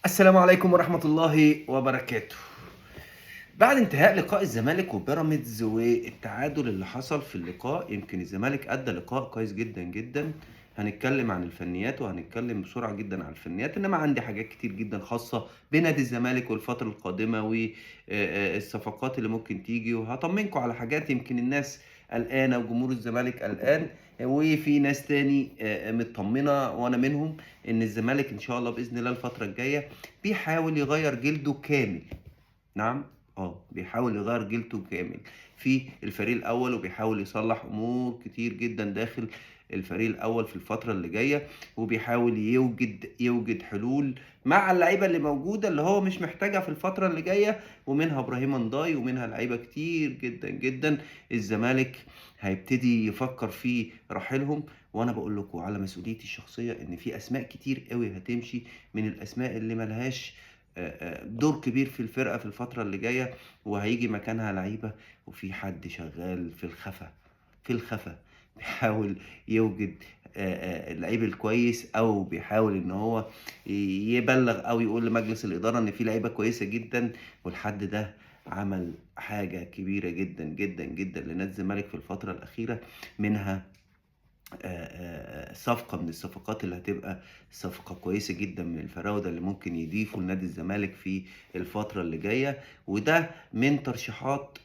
السلام عليكم ورحمة الله وبركاته. بعد انتهاء لقاء الزمالك وبيراميدز والتعادل اللي حصل في اللقاء، يمكن الزمالك أدى لقاء كويس جدا جدا. هنتكلم عن الفنيات وهنتكلم بسرعة جدا عن الفنيات، انما عندي حاجات كتير جدا خاصة بنادي الزمالك والفترة القادمة والصفقات اللي ممكن تيجي، وهطمنكم على حاجات يمكن الناس قلقانة وجمهور الزمالك قلقان، وفي ناس تاني مطمنة وانا منهم، ان الزمالك ان شاء الله باذن الله الفترة الجاية بيحاول يغير جلده كامل. نعم. بيحاول يغير جلده كامل في الفريق الاول، وبيحاول يصلح امور كتير جدا داخل الفريق الاول في الفتره اللي جايه، وبيحاول يوجد حلول مع اللعيبه اللي موجوده اللي هو مش محتاجها في الفتره اللي جايه، ومنها ابراهيم انداي ومنها لعيبه كتير جدا جدا. الزمالك هيبتدي يفكر في رحيلهم، وانا بقول لكم على مسؤوليتي الشخصيه ان في اسماء كتير قوي هتمشي، من الاسماء اللي ملهاش دور كبير في الفرقة في الفترة اللي جاية، وهيجي مكانها لعيبة. وفي حد شغال في الخفا بيحاول يوجد اللعيب الكويس، او بيحاول ان هو يبلغ او يقول لمجلس الإدارة ان في لعيبة كويسة جدا. والحد ده عمل حاجة كبيرة جدا جدا جدا لنادي الزمالك في الفترة الأخيرة، منها صفقة من الصفقات اللي هتبقى صفقة كويسة جدا من الفراودة اللي ممكن يضيفوا لنادي الزمالك في الفترة اللي جاية. وده من ترشيحات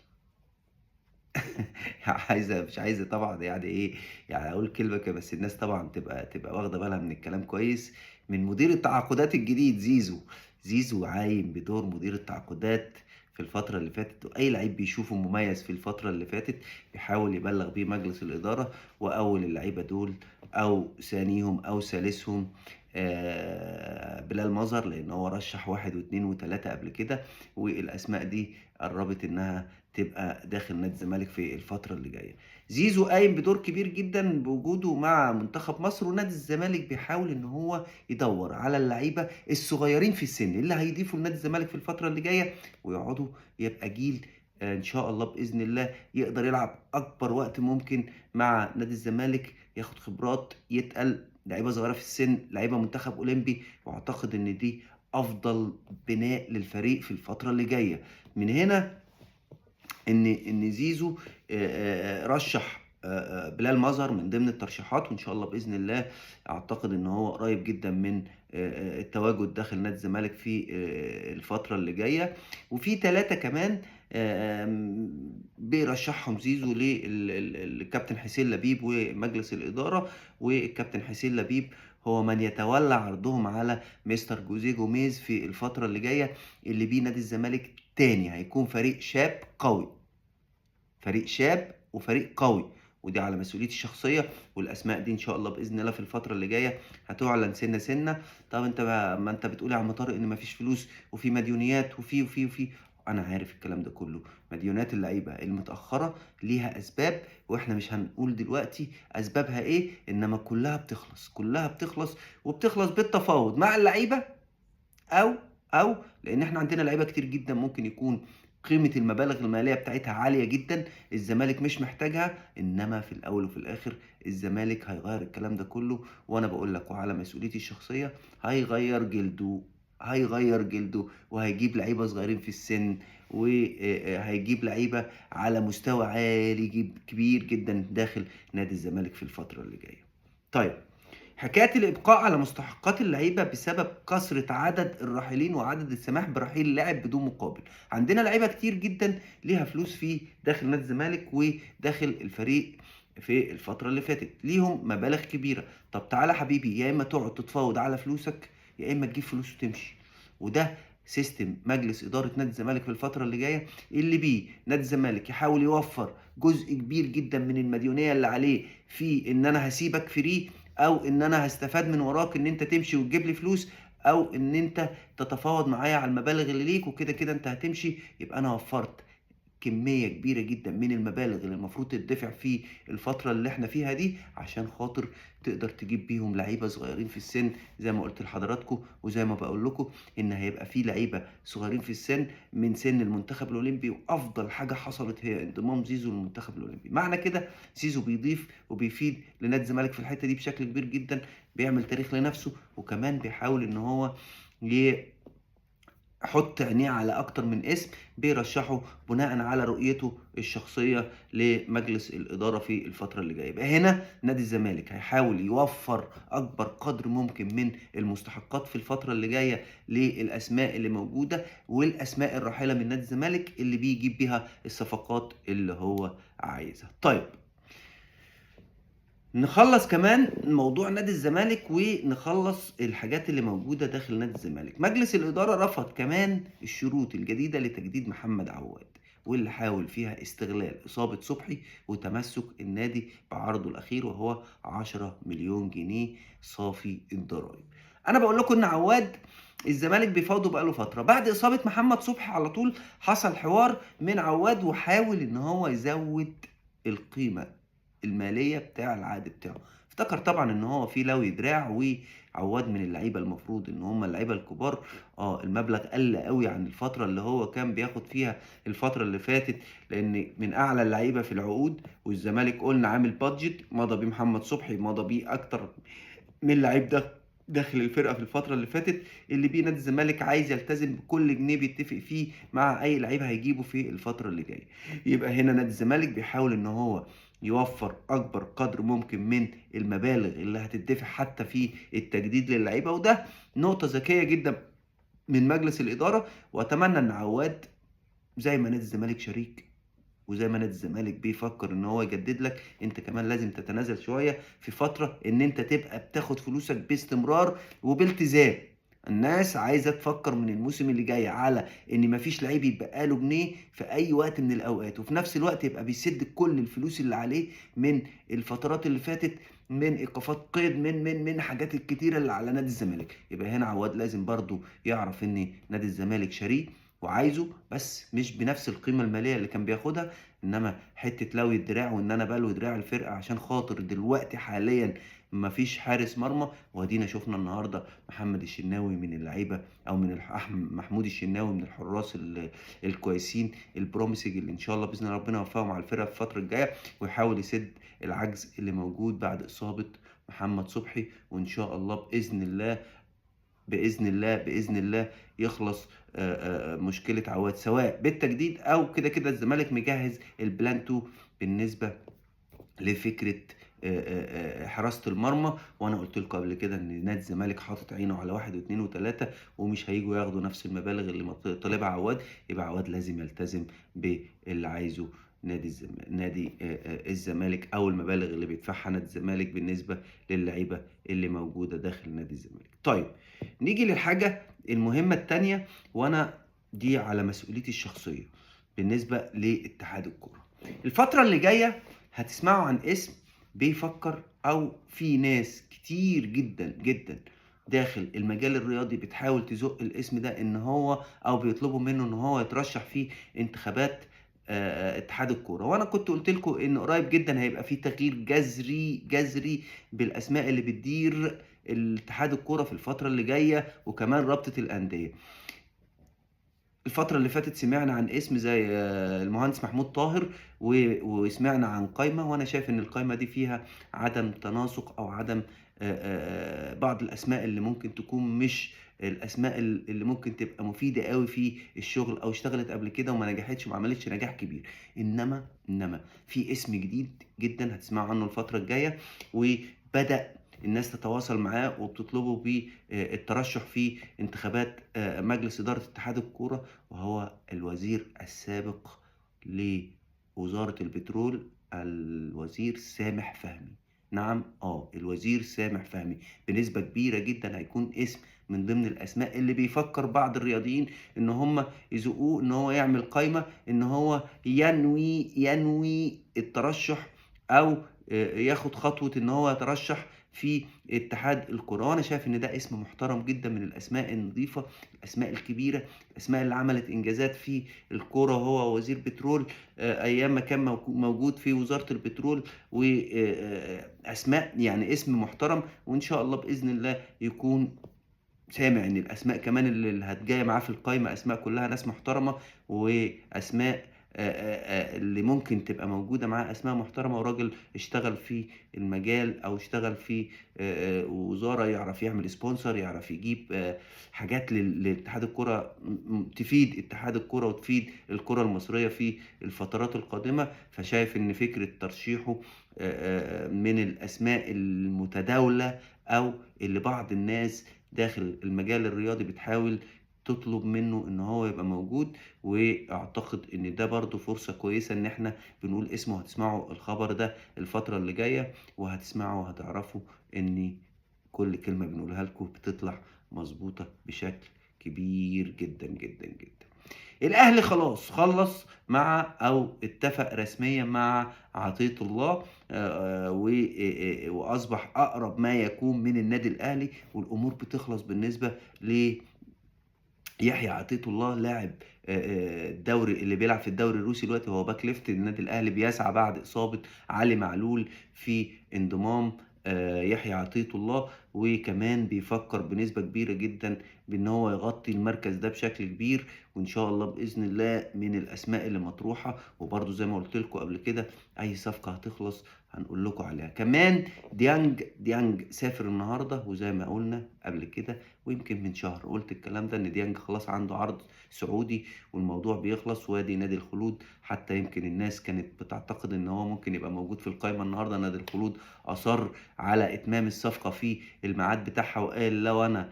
مش عايزة طبعا يعني ايه، يعني اقول كلمة كده، بس الناس طبعا تبقى واخدة بالها من الكلام كويس. من مدير التعاقدات الجديد زيزو عايم بدور مدير التعاقدات في الفترة اللي فاتت، وأي لعيب بيشوفه مميز في الفترة اللي فاتت بيحاول يبلغ بيه مجلس الإدارة. وأول اللعيبة دول أو ثانيهم أو ثالثهم بلال مظهر، لأن هو رشح واحد واثنين وثلاثة قبل كده، والأسماء دي قربت إنها تبقى داخل نادي الزمالك في الفترة اللي جاية. زيزو قايم بدور كبير جدا بوجوده مع منتخب مصر، ونادي الزمالك بيحاول ان هو يدور على اللعيبة الصغيرين في السن اللي هيضيفوا لنادي الزمالك في الفترة اللي جاية، ويقعدوا يبقى جيل ان شاء الله باذن الله يقدر يلعب اكبر وقت ممكن مع نادي الزمالك، ياخد خبرات، يتقل لعيبه صغيره في السن، لعيبه منتخب اولمبي. واعتقد ان دي افضل بناء للفريق في الفتره اللي جايه. من هنا ان زيزو رشح بلال مظهر من ضمن الترشيحات، وان شاء الله باذن الله اعتقد ان هو قريب جدا من التواجد داخل نادي الزمالك في الفتره اللي جايه. وفي ثلاثه كمان بيرشحهم زيزو للكابتن حسين لبيب ومجلس الاداره. والكابتن حسين لبيب هو من يتولى عرضهم على مستر جوزيه جوميز في الفتره اللي جايه، اللي بيه نادي الزمالك تاني هيكون فريق شاب قوي، فريق شاب وفريق قوي. ودي على مسؤوليتي الشخصيه، والاسماء دي ان شاء الله باذن الله في الفتره اللي جايه هتعلن سنه سنه. طب انت ما انت بتقول يا عم طارق ان مفيش فلوس وفي مديونيات وفي انا عارف الكلام ده كله. مديونات اللعيبه المتاخره ليها اسباب، واحنا مش هنقول دلوقتي اسبابها ايه، انما كلها بتخلص وبتخلص بالتفاوض مع اللعيبه، او او لان احنا عندنا لعيبه كتير جدا ممكن يكون قيمه المبالغ الماليه بتاعتها عاليه جدا، الزمالك مش محتاجها، انما في الاول وفي الاخر الزمالك هيغير الكلام ده كله. وانا بقول لك وعلى مسؤوليتي الشخصيه، هيغير جلده وهيجيب لعيبه صغيرين في السن، وهيجيب لعيبه على مستوى عالي كبير جدا داخل نادي الزمالك في الفتره اللي جايه. طيب، حكاية الإبقاء على مستحقات اللعيبة بسبب كثرة عدد الراحلين وعدد السماح برحيل اللاعب بدون مقابل. عندنا لعيبة كتير جدا ليها فلوس في داخل نادي الزمالك وداخل الفريق في الفترة اللي فاتت، ليهم مبالغ كبيرة. طب تعالى حبيبي، يا إما تقعد تتفاوض على فلوسك، يا إما تجيب فلوس وتمشي. وده سيستم مجلس إدارة نادي الزمالك في الفترة اللي جاية، اللي بيه نادي الزمالك يحاول يوفر جزء كبير جدا من المديونية اللي عليه في إن أنا هسيبك فري، او ان انا هستفاد من وراك ان انت تمشي وتجيب لي فلوس، او ان انت تتفاوض معايا على المبالغ اللي ليك، وكده كده انت هتمشي، يبقى انا وفرت كمية كبيرة جدا من المبالغ اللي المفروض تدفع في الفترة اللي احنا فيها دي، عشان خاطر تقدر تجيب بيهم لعيبة صغيرين في السن. زي ما قلت لحضراتكم وزي ما بقول لكم، ان هيبقى في لعيبة صغيرين في السن من سن المنتخب الاولمبي، وافضل حاجة حصلت هي انضمام زيزو للمنتخب الاولمبي. معنى كده زيزو بيضيف وبيفيد لنادي الزمالك في الحتة دي بشكل كبير جدا، بيعمل تاريخ لنفسه، وكمان بيحاول ان هو حط عينيه على اكتر من اسم بيرشحه بناء على رؤيته الشخصيه لمجلس الاداره في الفتره اللي جايه. يبقى هنا نادي الزمالك هيحاول يوفر اكبر قدر ممكن من المستحقات في الفتره اللي جايه للاسماء اللي موجوده والاسماء الراحله من نادي الزمالك اللي بيجيب بيها الصفقات اللي هو عايزها. طيب، نخلص كمان موضوع نادي الزمالك ونخلص الحاجات اللي موجودة داخل نادي الزمالك. مجلس الإدارة رفض كمان الشروط الجديدة لتجديد محمد عواد، واللي حاول فيها استغلال إصابة صبحي وتمسك النادي بعرضه الأخير وهو 10 مليون جنيه صافي الضرائب. أنا بقول لكم إن عواد الزمالك بيفاوضه بقاله فترة. بعد إصابة محمد صبحي على طول حصل حوار من عواد وحاول إن هو يزود القيمة الماليه بتاع العقد بتاعه. افتكر طبعا ان هو في لوي دراع، وعواد من اللعيبه المفروض ان هم اللعيبه الكبار. المبلغ قل قوي عن الفتره اللي هو كان بياخد فيها الفتره اللي فاتت، لان من اعلى اللعيبه في العقود. والزمالك قلنا عامل بادجت مضى بيه محمد صبحي، مضى بيه اكتر من لعيب ده داخل الفرقه في الفتره اللي فاتت، اللي بيه نادي الزمالك عايز يلتزم بكل جنيه بيتفق فيه مع اي لعيب هيجيبه في الفتره اللي جايه. يبقى هنا نادي الزمالك بيحاول ان هو يوفر اكبر قدر ممكن من المبالغ اللي هتدفع حتى في التجديد للعيبه، وده نقطه ذكيه جدا من مجلس الاداره. واتمنى ان عواد زي ما نادي الزمالك شريك وزي ما نادي الزمالك بيفكر ان هو يجدد لك، انت كمان لازم تتنازل شويه في فتره ان انت تبقى بتاخد فلوسك باستمرار وبالتزام. الناس عايزه تفكر من الموسم اللي جاي على ان مفيش لعيب يتبقى له جنيه في اي وقت من الاوقات، وفي نفس الوقت يبقى بيسد كل الفلوس اللي عليه من الفترات اللي فاتت، من ايقافات قيد، من حاجات الكتيره اللي على نادي الزمالك. يبقى هنا عواد لازم برضو يعرف ان نادي الزمالك شريك وعايزه، بس مش بنفس القيمه الماليه اللي كان بياخدها. انما حته لوي الدراع وان انا بلوي دراع الفرقه عشان خاطر دلوقتي حاليا مفيش حارس مرمى. وادينا شفنا النهارده محمد الشناوي من اللعيبه، او من محمود الشناوي من الحراس الكويسين البروميسنج، اللي ان شاء الله باذن الله ربنا يوفقهم على الفرقه في الفتره الجايه ويحاول يسد العجز اللي موجود بعد اصابه محمد صبحي. وان شاء الله باذن الله باذن الله يخلص مشكله عواد سواء بالتجديد او كده كده. الزمالك مجهز البلان 2 بالنسبه لفكره حراسه المرمى. وانا قلت لكم قبل كده ان نادي الزمالك حاطط عينه على واحد واثنين وثلاثه، ومش هيجوا ياخدوا نفس المبالغ اللي طالبها عواد. يبقى عواد لازم يلتزم باللي عايزه نادي الزمالك، او المبالغ اللي بيدفعها نادي الزمالك بالنسبه للعيبه اللي موجوده داخل نادي الزمالك. طيب، نيجي للحاجه المهمه الثانيه، وانا دي على مسؤوليتي الشخصيه بالنسبه لاتحاد الكوره. الفتره اللي جايه هتسمعوا عن اسم بيفكر، او في ناس كتير جدا جدا داخل المجال الرياضي بتحاول تزق الاسم ده ان هو، او بيطلبوا منه ان هو يترشح في انتخابات اتحاد الكوره. وانا كنت قلت لكم ان قريب جدا هيبقى في تغيير جذري جذري بالاسماء اللي بتدير الاتحاد الكوره في الفتره اللي جايه، وكمان رابطه الانديه. الفترة اللي فاتت سمعنا عن اسم زي المهندس محمود طاهر، وسمعنا عن قائمة، وانا شايف ان القائمة دي فيها عدم تناسق او عدم بعض الاسماء اللي ممكن تكون مش الاسماء اللي ممكن تبقى مفيدة قوي في الشغل، او اشتغلت قبل كده وما نجحتش وما عملتش نجاح كبير. انما في اسم جديد جدا هتسمعوا عنه الفترة الجاية، وبدأ الناس تتواصل معاه وبتطلبه بالترشح في انتخابات مجلس إدارة اتحاد الكورة، وهو الوزير السابق لوزارة البترول، الوزير سامح فهمي. نعم، الوزير سامح فهمي بنسبة كبيرة جدا هيكون اسم من ضمن الاسماء اللي بيفكر بعض الرياضيين ان هم يزقوه ان هو يعمل قائمة، ان هو ينوي الترشح، او ياخد خطوة ان هو يترشح في اتحاد الكرة. وانا شايف ان ده اسم محترم جدا من الاسماء النظيفة، الاسماء الكبيرة، الاسماء اللي عملت انجازات في الكرة. هو وزير بترول ايام ما كان موجود في وزارة البترول، واسماء يعني اسم محترم. وان شاء الله باذن الله يكون سامع ان الاسماء كمان اللي هتجايه معاه في القايمه اسماء كلها ناس محترمه، واسماء اللي ممكن تبقى موجودة معاه أسماء محترمة وراجل اشتغل في المجال أو اشتغل في وزارة، يعرف يعمل سبونسر، يعرف يجيب حاجات لاتحاد الكرة تفيد اتحاد الكرة وتفيد الكرة المصرية في الفترات القادمة. فشايف إن فكرة ترشيحه من الأسماء المتداولة أو اللي بعض الناس داخل المجال الرياضي بتحاول تطلب منه ان هو يبقى موجود. واعتقد ان ده برضو فرصة كويسة ان احنا بنقول اسمه. هتسمعوا الخبر ده الفترة اللي جاية وهتسمعوا وهتعرفوا ان كل كلمة بنقولها لكم بتطلع مظبوطة بشكل كبير جدا جدا جدا. الاهلي خلاص خلص مع او اتفق رسميا مع عطية الله، واصبح اقرب ما يكون من النادي الاهلي، والامور بتخلص بالنسبة يحيى عطية الله، لاعب الدوري اللي بيلعب في الدوري الروسي دلوقتي، هو باك ليفت. النادي الاهلي بيسعى بعد اصابه علي معلول في انضمام يحيى عطية الله، وكمان بيفكر بنسبه كبيره جدا بان هو يغطي المركز ده بشكل كبير، وان شاء الله باذن الله من الاسماء اللي مطروحه. وبرده زي ما قلت لكم قبل كده اي صفقه هتخلص هنقول لكم عليها. كمان ديانج سافر النهارده، وزي ما قلنا قبل كده ويمكن من شهر قلت الكلام ده، ان ديانج خلاص عنده عرض سعودي والموضوع بيخلص. وادي نادي الخلود، حتى يمكن الناس كانت بتعتقد ان هو ممكن يبقى موجود في القائمه النهارده، نادي الخلود اصر على اتمام الصفقه في الميعاد بتاعها، وقال لو انا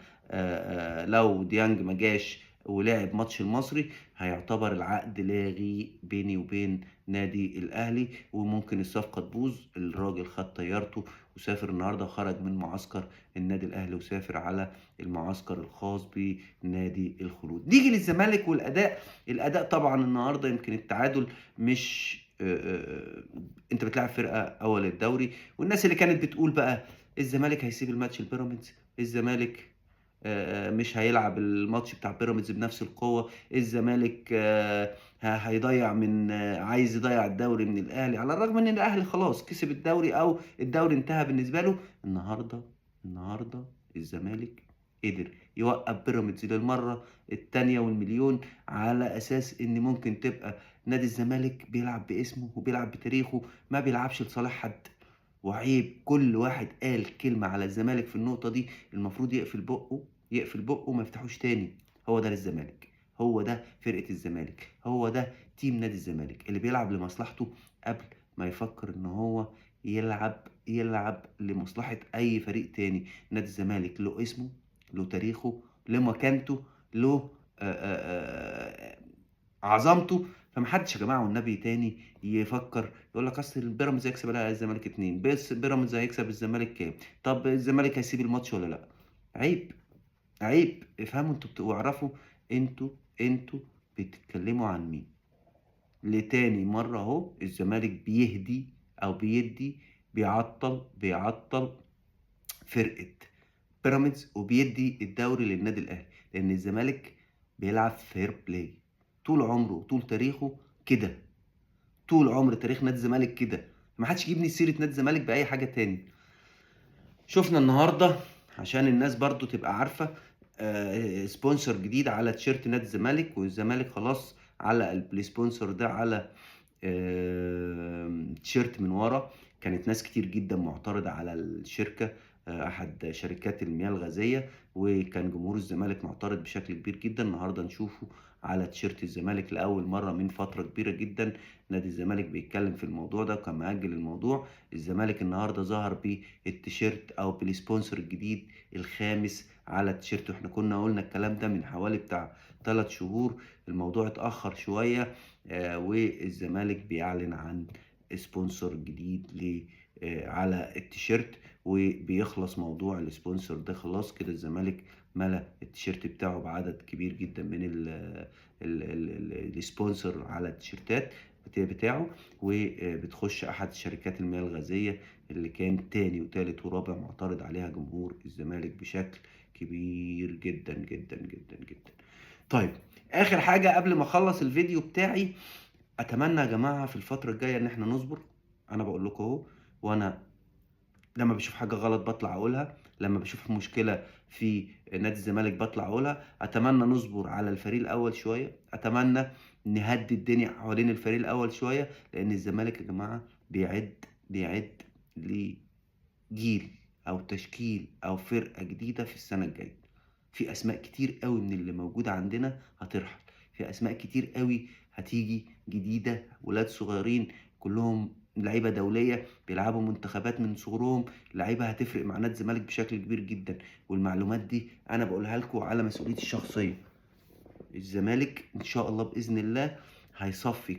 لو ديانج ما جاش ولعب ماتش المصري هيعتبر العقد لاغي بيني وبين نادي الاهلي، وممكن الصفقه تبوظ. الراجل خد طيارته وسافر النهارده، وخرج من معسكر النادي الاهلي وسافر على المعسكر الخاص بنادي الخلود. نيجي للزمالك والاداء. الاداء طبعا النهارده يمكن التعادل مش انت بتلعب فرقه اول الدوري، والناس اللي كانت بتقول بقى الزمالك هيسيب الماتش البيراميدز، الزمالك مش هيلعب الماتش بتاع بيراميدز بنفس القوه، الزمالك هيضيع من عايز يضيع الدوري من الاهلي، على الرغم ان الاهلي خلاص كسب الدوري او الدوري انتهى بالنسبه له. النهارده الزمالك قدر يوقف بيراميدز للمره الثانيه والمليون، على اساس ان ممكن تبقى نادي الزمالك بيلعب باسمه وبيلعب بتاريخه، ما بيلعبش لصالح حد. وعيب كل واحد قال كلمة على الزمالك في النقطة دي المفروض يقفل بقه وما يفتحوش تاني. هو ده للزمالك، هو ده فرقة الزمالك، هو ده تيم نادي الزمالك اللي بيلعب لمصلحته قبل ما يفكر ان هو يلعب لمصلحة اي فريق تاني. نادي الزمالك له اسمه، له تاريخه، له مكانته، له عظمته. فمحدش يا جماعه والنبي تاني يفكر يقول لك اصل البيراميدز هيكسب الزمالك 2 بس، بيراميدز هيكسب الزمالك كام، طب الزمالك هيسيب الماتش ولا لا. عيب، عيب. افهموا انتوا واعرفوا انتوا انتوا بتتكلموا عن مين. لتاني مرة اهو الزمالك بيهدي او بيعطل فرقة بيراميدز وبيدي الدوري للنادي الاهلي، لان الزمالك بيلعب فير بلاي طول عمره وطول تاريخه كده. طول عمر تاريخ نادي الزمالك كده، ما حدش يجيبني سيره نادي الزمالك باي حاجه تاني. شفنا النهارده عشان الناس برضو تبقى عارفه سبونسر جديد على تيشيرت نادي الزمالك، والزمالك خلاص على السبونسر ده على تيشيرت من ورا. كانت ناس كتير جدا معترضة على الشركة، أحد شركات المياه الغازية، وكان جمهور الزمالك معترض بشكل كبير جدا. النهاردة نشوفه على تيشيرت الزمالك لأول مرة من فترة كبيرة جدا. نادي الزمالك بيتكلم في الموضوع ده وكان مأجل الموضوع. الزمالك النهاردة ظهر بالتيشيرت أو بالسبونسر الجديد الخامس على التيشيرت، واحنا كنا قلنا الكلام ده من حوالي بتاع 3 شهور. الموضوع اتأخر شوية، والزمالك بيعلن عن سبونسر جديد على التيشيرت، وبيخلص موضوع السبونسر ده خلاص كده. الزمالك ملا التيشيرت بتاعه بعدد كبير جدا من السبونسر على التيشيرتات بتاعه، وبتخش احد شركات المياه الغازية اللي كان تاني وتالت ورابع معترض عليها جمهور الزمالك بشكل كبير جدا جدا جدا جدا. طيب اخر حاجة قبل ما اخلص الفيديو بتاعي، اتمنى يا جماعة في الفترة الجاية ان احنا نصبر. انا بقول لكم اهو، وانا لما بشوف حاجة غلط بطلع اقولها، لما بشوف مشكلة في نادي الزمالك بطلع اقولها. اتمنى نصبر على الفريق الاول شوية، اتمنى نهدي الدنيا حوالين الفريق الأول شوية، لأن الزمالك يا جماعة بيعد لجيل أو تشكيل أو فرقة جديدة في السنة الجاية. في أسماء كتير أوي من اللي موجودة عندنا هترحل، في أسماء كتير أوي هتيجي جديدة، ولاد صغيرين كلّهم لعيبة دولية بيلعبوا منتخبات من صغرهم، لعيبة هتفرق مع نادي الزمالك بشكل كبير جدًا، والمعلومات دي أنا باقولها لكم على مسؤوليتي الشخصية. الزمالك إن شاء الله بإذن الله هيصفّي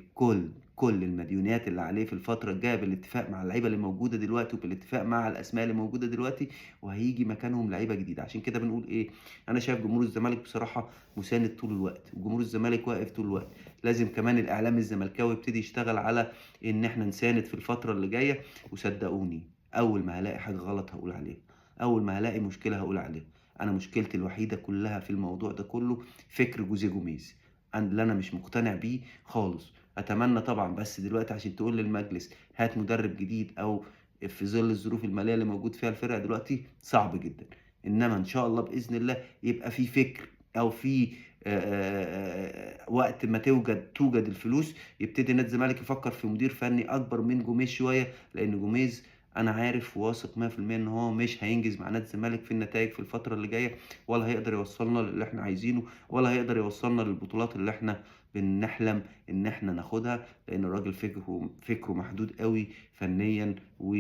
كل المديونيات اللي عليه في الفترة الجاية بالاتفاق مع اللعيبة اللي موجودة دلوقتي، وبالاتفاق مع الأسماء اللي موجودة دلوقتي، وهييجي مكانهم لعيبة جديدة. عشان كده بنقول إيه، أنا شايف جمهور الزمالك بصراحة مساند طول الوقت، وجمهور الزمالك واقف طول الوقت. لازم كمان الإعلام الزملكاوي يبتدي يشتغل على إن إحنا نساند في الفترة اللي جاية، وصدقوني أول ما هالاقي حاجة غلط هاقول عليها، أول ما هالاقي مشكلة هاقول عليها. أنا مشكلتي الوحيدة كلّها في الموضوع ده كلّه فكر جوزيه جوميز، اللي أنا مش مقتنع بيه خالص. أتمنى طبعًا بس دلوقتي عشان تقول للمجلس هات مدرب جديد أو في ظل الظروف المالية اللي موجود فيها الفرقة دلوقتي صعب جدًا، إنما إن شاء الله بإذن الله يبقى في فكر أو في وقت ما توجد الفلوس يبتدي نادي الزمالك يفكر في مدير فني أكبر من جوميز شوية، لإن جوميز أنا عارف وواثق 100% إن هو مش هينجز مع نادي الزمالك في النتايج في الفترة اللي جاية، ولا هيقدر يوصّلنا للي إحنا عايزينه، ولا هيقدر يوصّلنا للبطولات اللي إحنا بنحلم إن إحنا ناخدها، لإن الراجل فكره محدود أوي فنيًا و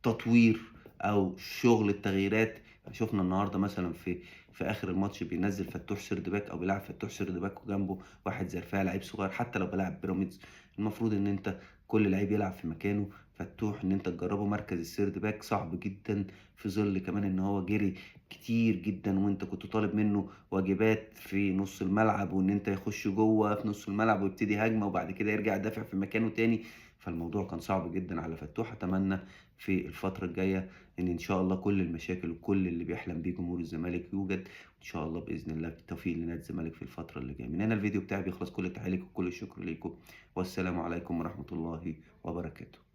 تطوير أو شغل التغييرات. شُفنا النهارده مثلًا في آخر الماتش بينزّل فتوح سردباك أو بيلعب فتوح سردباك وجنبه واحد زي رفاعي لعيب صغير، حتى لو بيلاعب بيراميدز المفروض إن أنت كل لعيب يلعب في مكانه. فتوح إن أنت تجرّبه مركز السردباك صعب جدًا، في ظل كمان إن هو جري كتير جدًا وأنت كنت طالب منه واجبات في نُص الملعب، وإن أنت يخش جوّه في نُص الملعب ويبتدي هجمة وبعد كده يرجع يدافع في مكانه تاني، فالموضوع كان صعب جدًا على فتوح. أتمنى في الفترة الجاية إن شاء الله كل المشاكل وكل اللي بيحلم بيه جمهور الزمالك يوجد، إن شاء الله بإذن الله بالتوفيق لنادي الزمالك في الفترة اللي جاية. من هنا الفيديو بتاعي بيخلص، كل التحية ليكم وكل الشكر ليكم، والسلام عليكم ورحمة الله وبركاته.